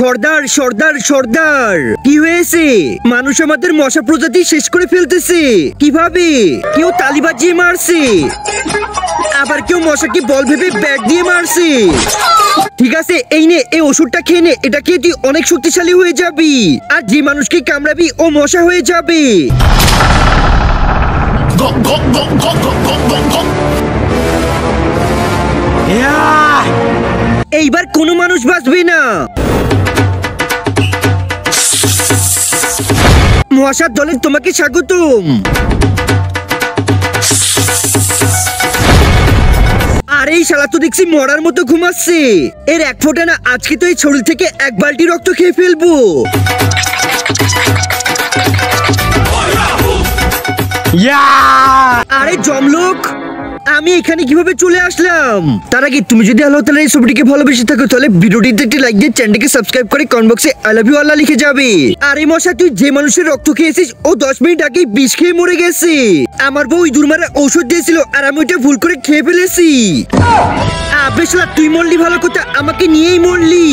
সর্দার সর্দার সর্দার, কি হয়েছে? মানুষ আমাদের মশা প্রজাতি শেষ করে ফেলতেছে। কিভাবে? কেউ তালি বাজিয়ে মারছে, আবার কেউ মশাকে বল ভেবে ব্যাট দিয়ে মারছে। ঠিক আছে, এই নে, এই ওষুধটা খেয়ে নে। এটা খেয়ে তুই অনেক শক্তিশালী হয়ে যাবি, আর যে মানুষকে কামড়াবি ও মশা হয়ে যাবে। এইবার কোনো মানুষ বাঁচবে না। মশার দলে তোমাকে স্বাগতম। আর এই শালা তো দেখছি মরার মতো ঘুমাচ্ছে। এর এক ফোঁটা না, আজকে তো এই শরীর থেকে এক বালতি রক্ত খেয়ে ফেলবো। আরে জমলোক, আমি এখানে কিভাবে চলে আসলাম? তার আগে তুমি যদি আল্লাহ তাআলার এই ছবিটিকে ভালোবেসে থাকো, তাহলে ভিডিওটিতে একটি লাইক দিয়ে চ্যানেলটিকে সাবস্ক্রাইব করে কমেন্ট বক্সে আই লাভ ইউ আল্লাহ লিখে যাবে। আরে মশা, তুই যে মানুষের রক্ত খেয়েছিস ও 10 মিনিট আগেই বিষ খেয়ে মরে গেছে। আমার বউ ইঁদুর মারা ঔষধ দিয়েছিল, আর আমি ওইটা ভুল করে খেয়ে ফেলেছি। বেশ, তুই মরলি ভালো কথা, আমাকে নিয়েই মরলি।